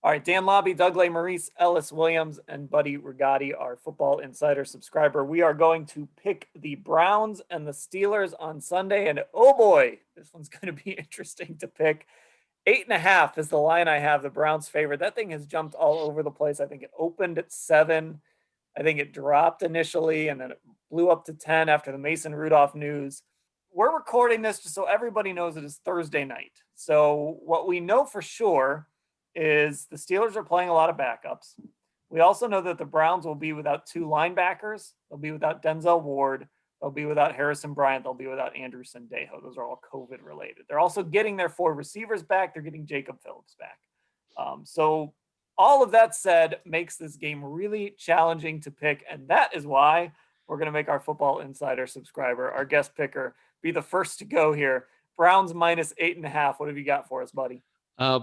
All right, Dan Labbe, Doug Lesmerises, Ellis Williams, and Buddy Rigotti, our Football Insider subscriber. We are going to pick the Browns and the Steelers on Sunday, and oh boy, this one's going to be interesting to pick. 8.5 is the line I have, the Browns favorite. That thing has jumped all over the place. I think it opened at 7. I think it dropped initially, and then it blew up to 10 after the Mason Rudolph news. We're recording this just so everybody knows it is Thursday night. So what we know for sure is the Steelers are playing a lot of backups. We also know that the Browns will be without 2 linebackers. They'll be without Denzel Ward. They'll be without Harrison Bryant. They'll be without Andrew Sendejo. Those are all COVID related. They're also getting their 4 receivers back. They're getting Jacob Phillips back. So all of that said makes this game really challenging to pick. And that is why we're going to make our Football Insider subscriber, our guest picker, be the first to go here. Browns minus 8.5. What have you got for us, buddy?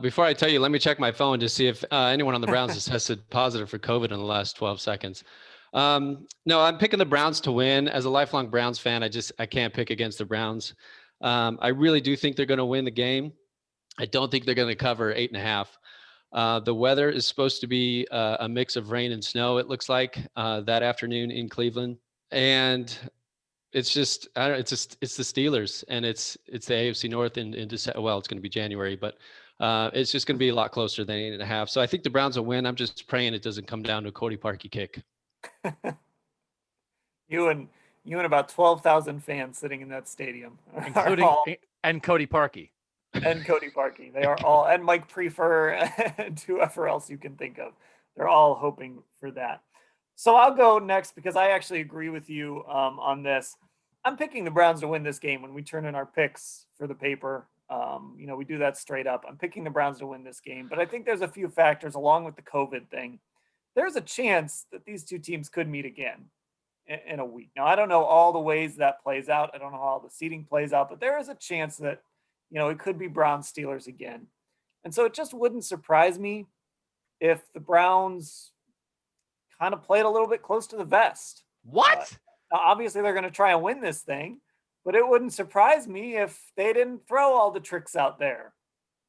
Before I tell you, let me check my phone to see if anyone on the Browns has tested positive for COVID in the last 12 seconds. No, I'm picking the Browns to win. As a lifelong Browns fan, I can't pick against the Browns. I really do think they're going to win the game. I don't think they're going to cover 8.5. The weather is supposed to be a mix of rain and snow, it looks like, that afternoon in Cleveland. And it's just, it's the Steelers, and it's the AFC North in December. Well, it's going to be January, but it's just going to be a lot closer than 8.5. So I think the Browns will win. I'm just praying it doesn't come down to a Cody Parkey kick. You and about 12,000 fans sitting in that stadium, including and Cody Parkey. And Cody Parkey. They are all, and Mike Prefer, and whoever else you can think of. They're all hoping for that. So I'll go next because I actually agree with you on this. I'm picking the Browns to win this game when we turn in our picks for the paper. We do that straight up. I'm picking the Browns to win this game, but I think there's a few factors along with the COVID thing. There's a chance that these two teams could meet again in a week. Now, I don't know all the ways that plays out. I don't know how all the seeding plays out, but there is a chance that, it could be Browns Steelers again. And so it just wouldn't surprise me if the Browns kind of played a little bit close to the vest. What? Now, obviously, they're going to try and win this thing, but it wouldn't surprise me if they didn't throw all the tricks out there.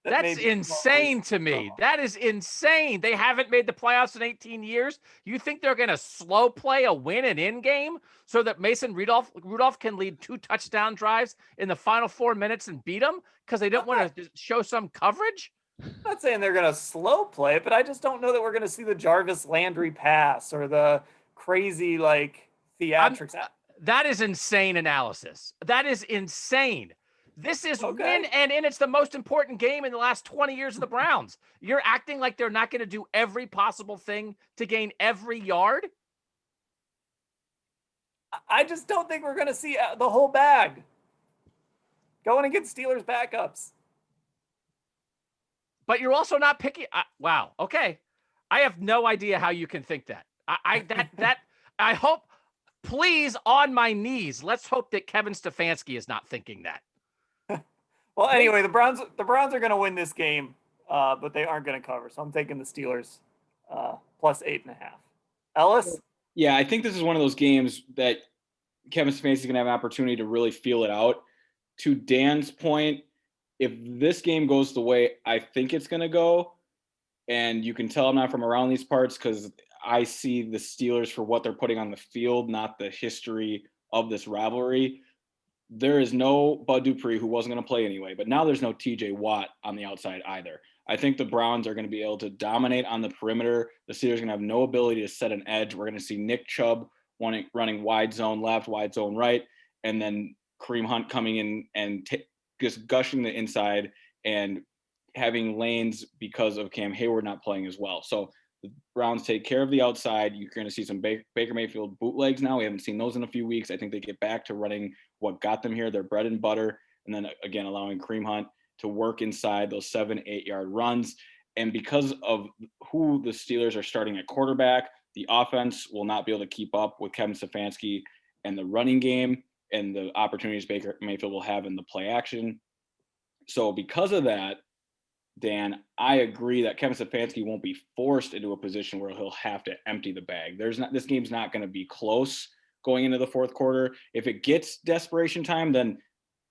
That's insane to me. That is insane. They haven't made the playoffs in 18 years. You think they're going to slow play a win and in game so that Mason Rudolph can lead 2 touchdown drives in the final 4 minutes and beat them because they don't want to show some coverage? I'm not saying they're going to slow play, but I just don't know that we're going to see the Jarvis Landry pass or the crazy theatrics. That is insane analysis. That is insane. This is win and it's the most important game in the last 20 years of the Browns. You're acting like they're not going to do every possible thing to gain every yard? I just don't think we're going to see the whole bag going against Steelers backups. But you're also not picking. Wow. Okay. I have no idea how you can think that. I hope, please, on my knees, let's hope that Kevin Stefanski is not thinking that. Well, anyway, the Browns are going to win this game, but they aren't going to cover. So I'm taking the Steelers plus 8.5. Ellis? Yeah, I think this is one of those games that Kevin Stefanski is going to have an opportunity to really feel it out. To Dan's point, if this game goes the way I think it's going to go, and you can tell I'm not from around these parts because I see the Steelers for what they're putting on the field, not the history of this rivalry. There is no Bud Dupree, who wasn't going to play anyway, but now there's no TJ Watt on the outside either. I think the Browns are going to be able to dominate on the perimeter. The Steelers are going to have no ability to set an edge. We're going to see Nick Chubb running wide zone left, wide zone right, and then Kareem Hunt coming in and just gushing the inside and having lanes because of Cam Hayward not playing as well. So the Browns take care of the outside. You're going to see some Baker Mayfield bootlegs now. We haven't seen those in a few weeks. I think they get back to running what got them here, their bread and butter, and then again allowing Kareem Hunt to work inside those 7-8 yard runs. And because of who the Steelers are starting at quarterback, the offense will not be able to keep up with Kevin Stefanski and the running game and the opportunities Baker Mayfield will have in the play action. So because of that, Dan, I agree that Kevin Stefanski won't be forced into a position where he'll have to empty the bag. This game's not going to be close going into the fourth quarter. If it gets desperation time, then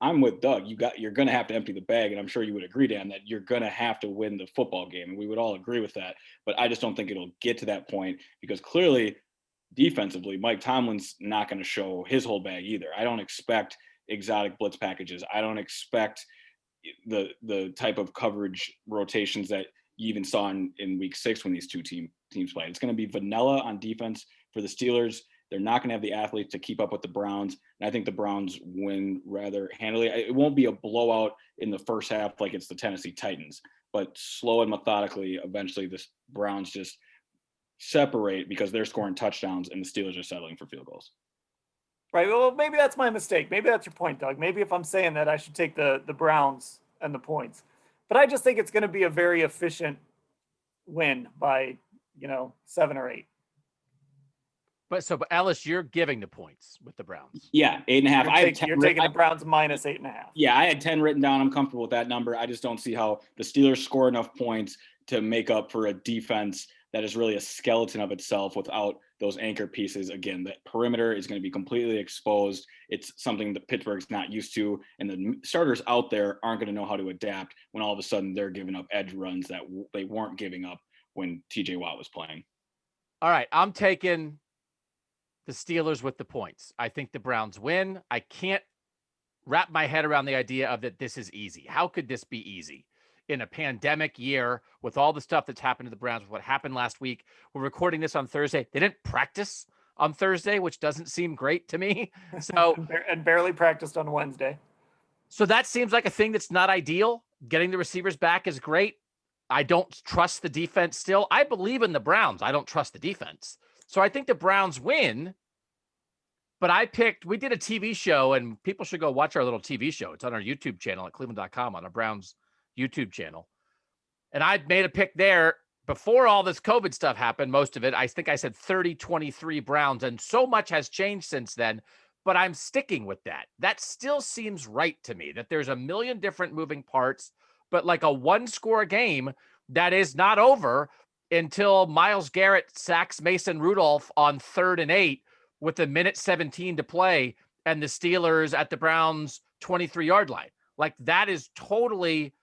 I'm with Doug. You're going to have to empty the bag, and I'm sure you would agree, Dan, that you're going to have to win the football game, and we would all agree with that. But I just don't think it'll get to that point because clearly, defensively, Mike Tomlin's not going to show his whole bag either. I don't expect exotic blitz packages. I don't expect the type of coverage rotations that you even saw in week 6 when these two teams played. It's going to be vanilla on defense for the Steelers. They're not going to have the athletes to keep up with the Browns. And I think the Browns win rather handily. It won't be a blowout in the first half like it's the Tennessee Titans, but slow and methodically, eventually the Browns just separate because they're scoring touchdowns and the Steelers are settling for field goals. Right. Well, maybe that's my mistake. Maybe that's your point, Doug. Maybe if I'm saying that, I should take the Browns and the points. But I just think it's going to be a very efficient win by, 7 or 8. But Ellis, you're giving the points with the Browns. Yeah, 8.5. You're taking the Browns minus 8.5. Yeah, I had 10 written down. I'm comfortable with that number. I just don't see how the Steelers score enough points to make up for a defense that is really a skeleton of itself without those anchor pieces. Again, the perimeter is going to be completely exposed. It's something that Pittsburgh's not used to, and the starters out there aren't going to know how to adapt when all of a sudden they're giving up edge runs that they weren't giving up when TJ Watt was playing. All right, I'm taking the Steelers with the points. I think the Browns win. I can't wrap my head around the idea of that this is easy. How could this be easy? In a pandemic year with all the stuff that's happened to the Browns, with what happened last week. We're recording this on Thursday. They didn't practice on Thursday, which doesn't seem great to me. So and barely practiced on Wednesday. So that seems like a thing that's not ideal. Getting the receivers back is great. I don't trust the defense still. I believe in the Browns. I don't trust the defense. So I think the Browns win. But we did a TV show, and people should go watch our little TV show. It's on our YouTube channel at cleveland.com on our Browns YouTube channel. And I made a pick there before all this COVID stuff happened. Most of it, I think I said 30-23 Browns, and so much has changed since then, but I'm sticking with that. That still seems right to me, that there's a million different moving parts, but like a 1-score game that is not over until Myles Garrett sacks Mason Rudolph on 3rd and 8 with a minute 17 to play and the Steelers at the Browns 23-yard line. Like, that is totally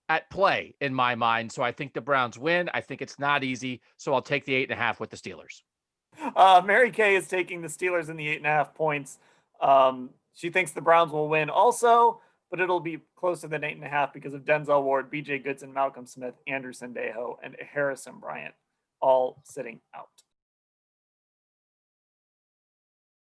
at play in my mind. So I think the Browns win. I think it's not easy. So I'll take the 8.5 with the Steelers. Mary Kay is taking the Steelers in the 8.5 points. She thinks the Browns will win also, but it'll be closer than 8.5 because of Denzel Ward, BJ Goodson, Malcolm Smith, Andrew Sendejo, and Harrison Bryant all sitting out.